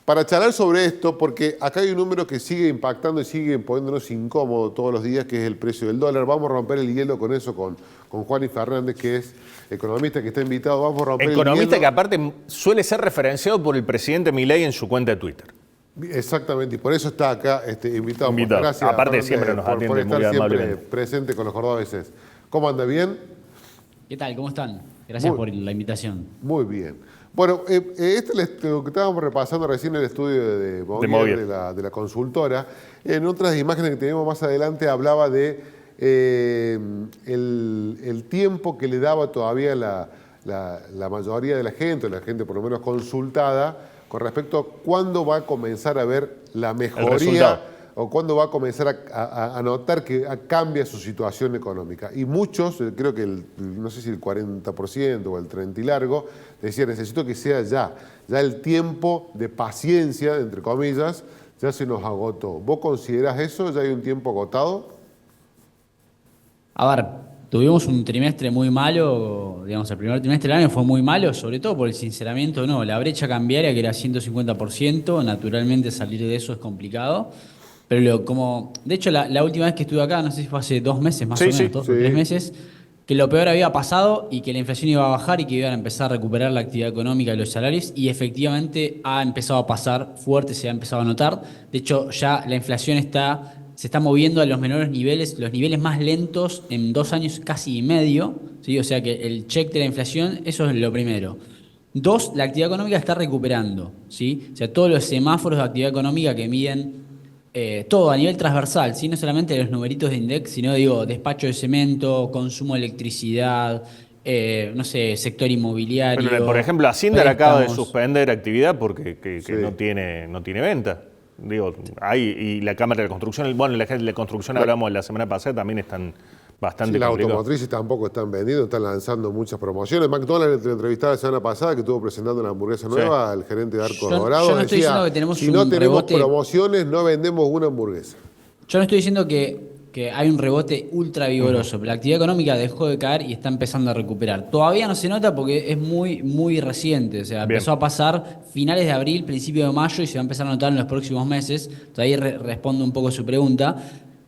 para charlar sobre esto, porque acá hay un número que sigue impactando y sigue poniéndonos incómodos todos los días, que es el precio del dólar. Vamos a romper el hielo con eso, con Juan Fernández, que es economista, que está invitado. Vamos a romper el hielo. Economista que aparte suele ser referenciado por el presidente Milei en su cuenta de Twitter. Exactamente, y por eso está acá invitado. Gracias, aparte siempre nos atiende por estar muy siempre amablemente. presente con los cordobeses. ¿Cómo anda? ¿Bien? ¿Qué tal? ¿Cómo están? Gracias por la invitación. Muy bien. Bueno, lo que estábamos repasando recién en el estudio de Movier, de la consultora. En otras imágenes que tenemos más adelante hablaba de el tiempo que le daba todavía la mayoría de la gente por lo menos consultada, con respecto a cuándo va a comenzar a ver la mejoría o cuándo va a comenzar a notar que cambia su situación económica. Y muchos, creo que no sé si el 40% o el 30% y largo, decían, necesito que sea ya. Ya el tiempo de paciencia, entre comillas, ya se nos agotó. ¿Vos considerás eso? ¿Ya hay un tiempo agotado? A ver, tuvimos un trimestre muy malo, digamos, el primer trimestre del año fue muy malo, sobre todo por el sinceramiento, no, la brecha cambiaria que era 150%, naturalmente salir de eso es complicado, pero de hecho la última vez que estuve acá, no sé si fue hace 2 meses más o menos, 2 o 3 meses, que lo peor había pasado y que la inflación iba a bajar y que iban a empezar a recuperar la actividad económica y los salarios, y efectivamente ha empezado a pasar fuerte, se ha empezado a notar. De hecho, ya la inflación se está moviendo a los menores niveles, los niveles más lentos en 2 años casi y medio, ¿sí? O sea que el check de la inflación, eso es lo primero. 2, la actividad económica está recuperando, ¿sí? O sea, todos los semáforos de actividad económica que miden todo a nivel transversal, ¿sí? No solamente los numeritos de INDEC, sino digo, despacho de cemento, consumo de electricidad, no sé, sector inmobiliario. Bueno, por ejemplo, Hacienda acaba de suspender actividad porque no tiene venta. Digo, y la Cámara de Construcción, bueno, la de construcción hablamos la semana pasada, también están bastante las complicados. Automotrices tampoco están vendiendo, están lanzando muchas promociones. McDonald's, te entrevistaba la semana pasada que estuvo presentando una hamburguesa nueva, el gerente de Arcos Dorados. Yo no estoy diciendo que tenemos si no tenemos promociones, no vendemos una hamburguesa. Yo no estoy diciendo que hay un rebote ultra vigoroso, pero la actividad económica dejó de caer y está empezando a recuperar. Todavía no se nota porque es muy, muy reciente. O sea, empezó a pasar finales de abril, principio de mayo y se va a empezar a notar en los próximos meses. Entonces ahí respondo un poco su pregunta.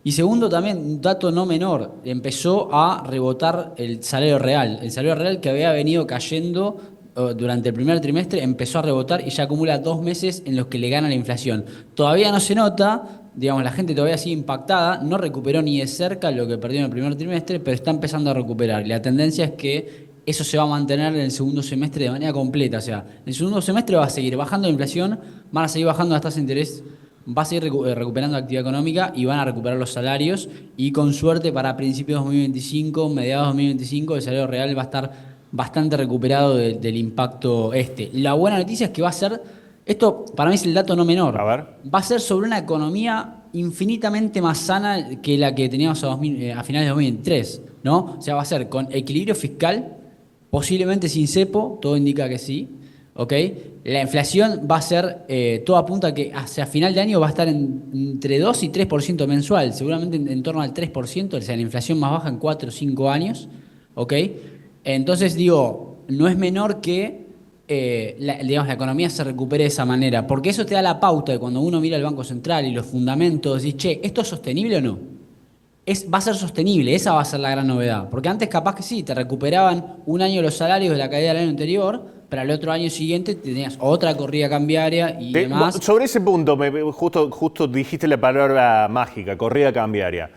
Y segundo, también, un dato no menor, empezó a rebotar el salario real. El salario real que había venido cayendo durante el primer trimestre empezó a rebotar y ya acumula 2 meses en los que le gana la inflación. Todavía no se nota, digamos, la gente todavía sigue impactada, no recuperó ni de cerca lo que perdió en el primer trimestre, pero está empezando a recuperar. Y la tendencia es que eso se va a mantener en el segundo semestre de manera completa. O sea, en el segundo semestre va a seguir bajando la inflación, van a seguir bajando las tasas de interés, va a seguir recuperando la actividad económica y van a recuperar los salarios, y con suerte para principios de 2025, mediados de 2025, el salario real va a estar bastante recuperado del impacto este. La buena noticia es que va a ser, esto para mí es el dato no menor, va a ser sobre una economía infinitamente más sana que la que teníamos a finales de 2023, ¿no? O sea, va a ser con equilibrio fiscal, posiblemente sin cepo, todo indica que sí, ¿ok? La inflación va a ser, todo apunta a que hacia final de año va a estar entre 2 y 3% mensual, seguramente en torno al 3%, o sea, la inflación más baja en 4 o 5 años, ¿ok? Entonces digo, no es menor que la economía se recupere de esa manera, porque eso te da la pauta de cuando uno mira el Banco Central y los fundamentos, dice, che, ¿esto es sostenible o no? Va a ser sostenible, esa va a ser la gran novedad, porque antes capaz que sí, te recuperaban un año los salarios de la caída del año anterior, pero al otro año siguiente tenías otra corrida cambiaria y demás. Sobre ese punto, justo dijiste la palabra mágica, corrida cambiaria.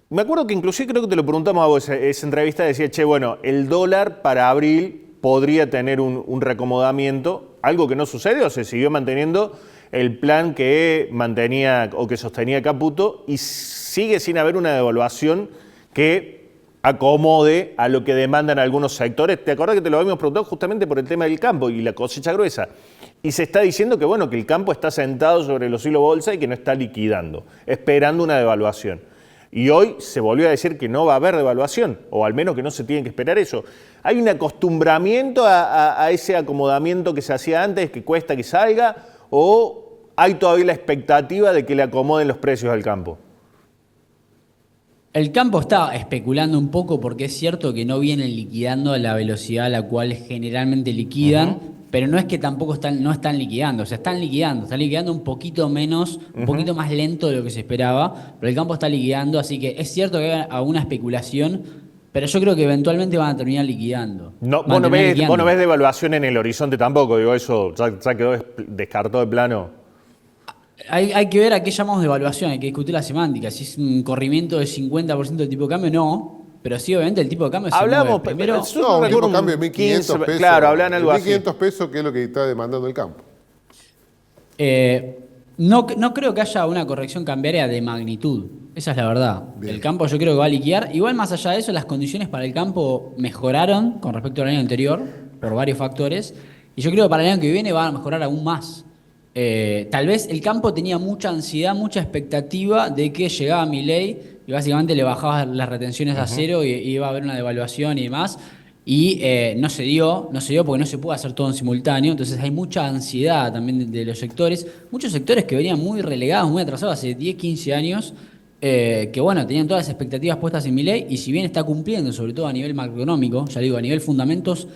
Me acuerdo que inclusive creo que te lo preguntamos a vos, esa entrevista decía, che, bueno, el dólar para abril podría tener un reacomodamiento, algo que no sucede, o se siguió manteniendo el plan que mantenía o que sostenía Caputo y sigue sin haber una devaluación que acomode a lo que demandan algunos sectores. ¿Te acordás que te lo habíamos preguntado justamente por el tema del campo y la cosecha gruesa? Y se está diciendo que, bueno, que el campo está sentado sobre los hilos bolsa y que no está liquidando, esperando una devaluación. Y hoy se volvió a decir que no va a haber devaluación, o al menos que no se tiene que esperar eso. ¿Hay un acostumbramiento a ese acomodamiento que se hacía antes, que cuesta que salga, o hay todavía la expectativa de que le acomoden los precios al campo? El campo está especulando un poco porque es cierto que no vienen liquidando a la velocidad a la cual generalmente liquidan, pero no es que tampoco no están liquidando, o sea, están liquidando un poquito menos, un poquito más lento de lo que se esperaba, pero el campo está liquidando, así que es cierto que hay alguna especulación, pero yo creo que eventualmente van a terminar liquidando. No, vos no ves devaluación en el horizonte tampoco, digo, eso ya quedó descartado de plano. Hay que ver a qué llamamos de evaluación, hay que discutir la semántica. Si es un corrimiento del 50% del tipo de cambio, no. Pero sí, obviamente, el tipo de cambio se mueve. Primero, un tipo de cambio de 1.500 pesos. Claro, hablan algo así. 1.500 pesos, que es lo que está demandando el campo. No creo que haya una corrección cambiaria de magnitud. Esa es la verdad. Bien. El campo yo creo que va a liquidar. Igual, más allá de eso, las condiciones para el campo mejoraron con respecto al año anterior, por varios factores. Y yo creo que para el año que viene van a mejorar aún más. Tal vez el campo tenía mucha ansiedad, mucha expectativa de que llegaba Milei y básicamente le bajaba las retenciones a cero y iba a haber una devaluación y demás. Y no se dio porque no se puede hacer todo en simultáneo. Entonces hay mucha ansiedad también de los sectores. Muchos sectores que venían muy relegados, muy atrasados hace 10, 15 años. Que bueno, tenían todas las expectativas puestas en Milei y si bien está cumpliendo, sobre todo a nivel macroeconómico, ya digo, a nivel fundamentos,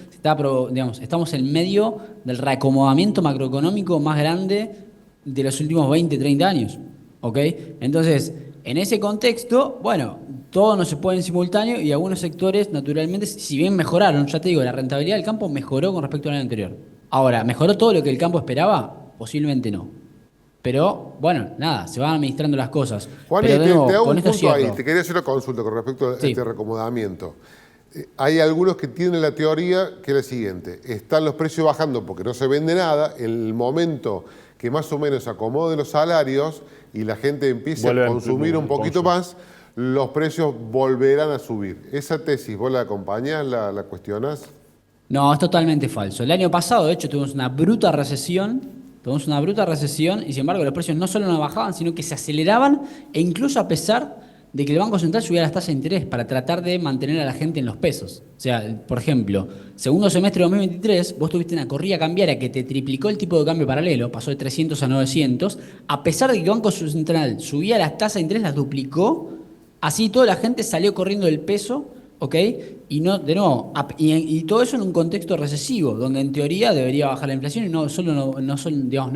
estamos en medio del reacomodamiento macroeconómico más grande de los últimos 20, 30 años. ¿Ok? Entonces, en ese contexto, bueno, todo no se puede en simultáneo y algunos sectores, naturalmente, si bien mejoraron, ya te digo, la rentabilidad del campo mejoró con respecto al año anterior. Ahora, ¿mejoró todo lo que el campo esperaba? Posiblemente no. Pero, bueno, nada, se van administrando las cosas. Juan, pero, te hago con un punto ahí. Te quería hacer una consulta con respecto a este reacomodamiento. Hay algunos que tienen la teoría que es la siguiente. Están los precios bajando porque no se vende nada. En el momento que más o menos se acomoden los salarios y la gente empiece a consumir un poquito más, los precios volverán a subir. ¿Esa tesis vos la acompañás, la cuestionás? No, es totalmente falso. El año pasado, de hecho, tuvimos una bruta recesión. Y sin embargo los precios no solo no bajaban, sino que se aceleraban e incluso a pesar de que el Banco Central subía las tasas de interés para tratar de mantener a la gente en los pesos. O sea, por ejemplo, segundo semestre de 2023, vos tuviste una corrida cambiaria que te triplicó el tipo de cambio paralelo, pasó de 300 a 900, a pesar de que el Banco Central subía las tasas de interés, las duplicó, así toda la gente salió corriendo del peso. ¿Ok? Y no, de nuevo, y todo eso en un contexto recesivo, donde en teoría debería bajar la inflación y no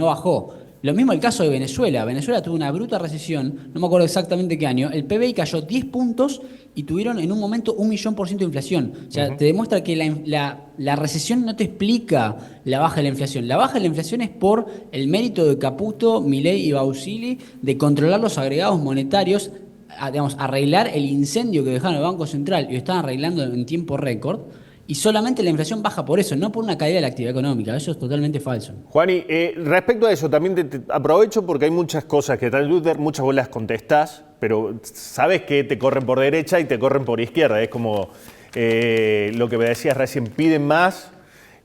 bajó. Lo mismo el caso de Venezuela. Venezuela tuvo una bruta recesión, no me acuerdo exactamente qué año. El PBI cayó 10 puntos y tuvieron en un momento 1.000.000% de inflación. O sea, te demuestra que la recesión no te explica la baja de la inflación. La baja de la inflación es por el mérito de Caputo, Milei y Bausili de controlar los agregados monetarios, arreglar el incendio que dejaron el Banco Central y lo estaban arreglando en tiempo récord, y solamente la inflación baja por eso, no por una caída de la actividad económica. Eso es totalmente falso. Juani, respecto a eso, también te aprovecho porque hay muchas cosas que tal vez muchas vos las contestás, pero sabes que te corren por derecha y te corren por izquierda. Es como lo que me decías recién, piden más,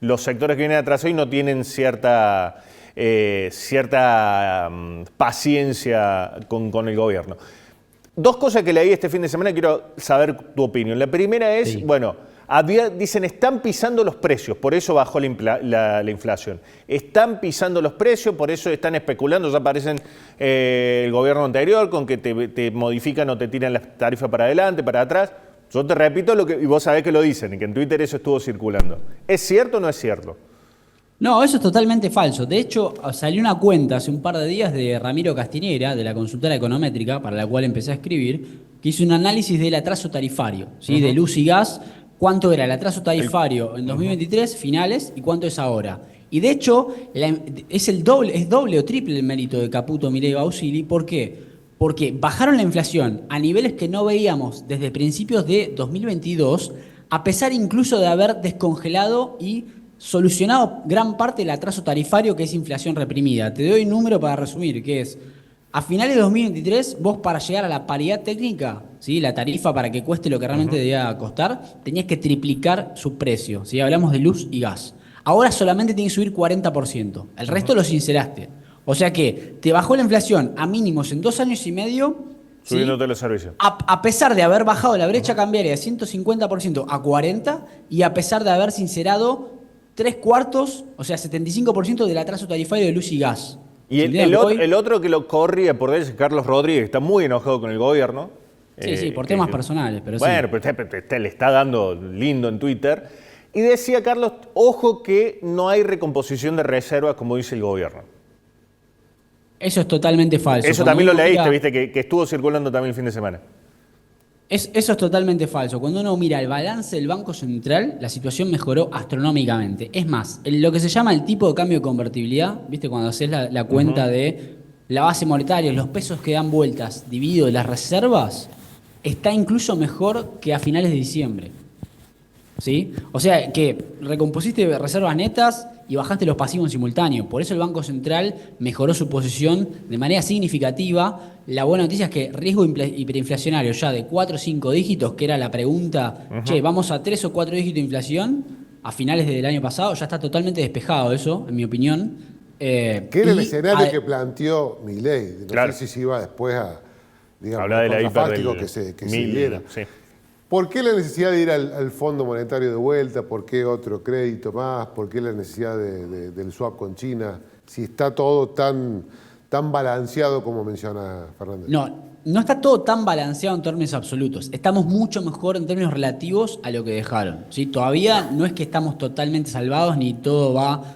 los sectores que vienen atrás hoy no tienen cierta paciencia con el gobierno. Dos cosas que leí este fin de semana, quiero saber tu opinión. La primera es, dicen, están pisando los precios, por eso bajó la inflación. Están pisando los precios, por eso están especulando, ya aparecen el gobierno anterior con que te modifican o te tiran las tarifas para adelante, para atrás. Yo te repito y vos sabés que lo dicen, y que en Twitter eso estuvo circulando. ¿Es cierto o no es cierto? No, eso es totalmente falso. De hecho, salió una cuenta hace un par de días de Ramiro Castinera, de la consultora econométrica, para la cual empecé a escribir, que hizo un análisis del atraso tarifario, ¿sí? De luz y gas, cuánto era el atraso tarifario en 2023, finales, y cuánto es ahora. Y de hecho, es doble o triple el mérito de Caputo, Milei y Bausili. ¿Por qué? Porque bajaron la inflación a niveles que no veíamos desde principios de 2022, a pesar incluso de haber descongelado y solucionado gran parte del atraso tarifario, que es inflación reprimida. Te doy un número para resumir, que es, a finales de 2023, vos para llegar a la paridad técnica, ¿sí? La tarifa para que cueste lo que realmente debía costar, tenías que triplicar su precio, ¿sí? Hablamos de luz y gas. Ahora solamente tiene que subir 40%, el resto lo sinceraste. O sea que te bajó la inflación a mínimos en 2 años y medio, subiéndote los servicios. A pesar de haber bajado la brecha cambiaria de 150% a 40%, y a pesar de haber sincerado 3/4, o sea, 75% del atraso tarifario de luz y gas. Y el otro que lo corría por él es Carlos Rodríguez, que está muy enojado con el gobierno, Sí, por temas personales, pero bueno, sí. pero le está dando lindo en Twitter. Y decía Carlos, ojo que no hay recomposición de reservas como dice el gobierno. Eso es totalmente falso. Eso Cuando también lo uno leíste, mira- viste, que estuvo circulando también el fin de semana. Eso es totalmente falso. Cuando uno mira el balance del Banco Central, la situación mejoró astronómicamente. Es más, lo que se llama el tipo de cambio de convertibilidad, ¿viste? Cuando haces la cuenta de la base monetaria, los pesos que dan vueltas dividido de las reservas, está incluso mejor que a finales de diciembre. ¿Sí? O sea que recompusiste reservas netas y bajaste los pasivos en simultáneo. Por eso el Banco Central mejoró su posición de manera significativa. La buena noticia es que riesgo hiperinflacionario ya de 4 o 5 dígitos, que era la pregunta, che, ¿vamos a 3 o 4 dígitos de inflación? A finales del año pasado ya está totalmente despejado eso, en mi opinión. Que era el escenario que planteó Milei. No Claro. sé si se iba después a, digamos, Habla de la hiper contrafáctico del que se mil, diera. sí. ¿Por qué la necesidad de ir al Fondo Monetario de vuelta? ¿Por qué otro crédito más? ¿Por qué la necesidad del swap con China? Si está todo tan balanceado como menciona Fernández. No está todo tan balanceado en términos absolutos. Estamos mucho mejor en términos relativos a lo que dejaron. ¿Sí? Todavía no es que estamos totalmente salvados ni todo va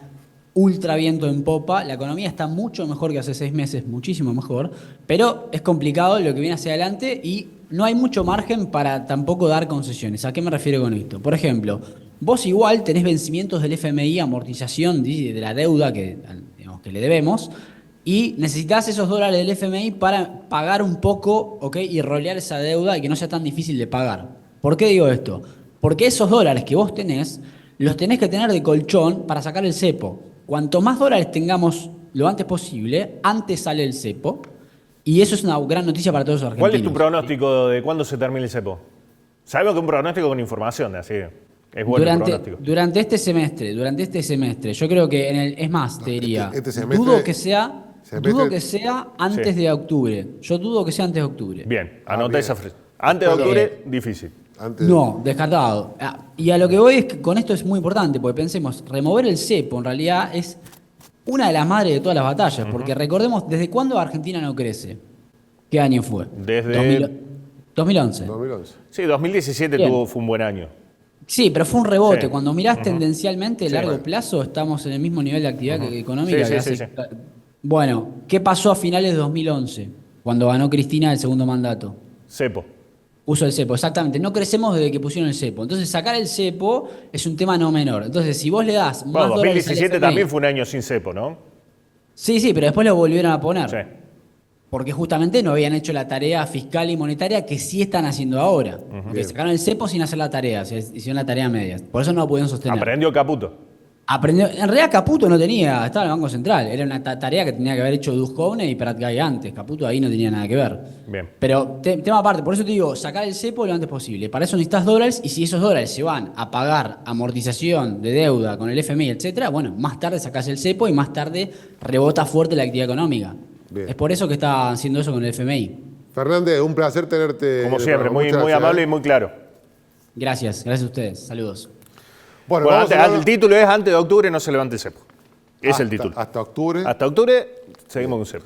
ultra viento en popa. La economía está mucho mejor que hace 6 meses, muchísimo mejor. Pero es complicado lo que viene hacia adelante y no hay mucho margen para tampoco dar concesiones. ¿A qué me refiero con esto? Por ejemplo, vos igual tenés vencimientos del FMI, amortización de la deuda digamos, que le debemos, y necesitas esos dólares del FMI para pagar un poco, ¿ok? Y rolear esa deuda y que no sea tan difícil de pagar. ¿Por qué digo esto? Porque esos dólares que vos tenés, los tenés que tener de colchón para sacar el cepo. Cuanto más dólares tengamos lo antes posible, antes sale el cepo. Y eso es una gran noticia para todos los argentinos. ¿Cuál es tu pronóstico de cuándo se termine el cepo? Sabemos que es un pronóstico con información, así es bueno el pronóstico. Durante este semestre, yo creo que es más, te diría, este semestre- dudo que sea antes Sí. de octubre. Yo dudo que sea antes de octubre. Bien, anota bien. esa frase. Antes de Bueno, octubre, difícil. Antes No, descartado. Y a lo que voy es que con esto es muy importante, porque pensemos, remover el cepo en realidad es una de las madres de todas las batallas, porque recordemos, ¿desde cuándo Argentina no crece? ¿Qué año fue? Desde 2011. 2011. Sí, 2017 Bien. fue un buen año. Sí, pero fue un rebote. Sí. Cuando mirás tendencialmente a Sí, largo bueno. plazo, estamos en el mismo nivel de actividad económica. Sí, que sí, sí. Bueno, ¿qué pasó a finales de 2011? Cuando ganó Cristina el segundo mandato. Cepo. Puso el cepo, exactamente. No crecemos desde que pusieron el cepo. Entonces, sacar el cepo es un tema no menor. Entonces, si vos le das más Bueno, dólares al 2017 FMI, también fue un año sin cepo, ¿no? Sí, pero después lo volvieron a poner. Sí. Porque justamente no habían hecho la tarea fiscal y monetaria que sí están haciendo ahora. Que sacaron el cepo sin hacer la tarea, hicieron la tarea a medias. Por eso no lo pudieron sostener. Aprendió Caputo. Aprendió. En realidad Caputo no tenía, estaba en el Banco Central. Era una tarea que tenía que haber hecho Duhovne y Prat-Gay antes. Caputo ahí no tenía nada que ver. Bien. Pero tema aparte, por eso te digo, sacar el cepo lo antes posible. Para eso necesitas dólares y si esos dólares se van a pagar amortización de deuda con el FMI, etcétera, bueno, más tarde sacás el cepo y más tarde rebota fuerte la actividad económica. Bien. Es por eso que está haciendo eso con el FMI. Fernández, un placer tenerte. Como en el siempre, programa. muy, Muchas muy gracias, amable y muy claro. Gracias a ustedes. Saludos. Bueno, Bueno, vamos a hablar el título es antes de octubre no se levante el cepo. Es el hasta- título. Hasta octubre. Hasta octubre seguimos con cepo.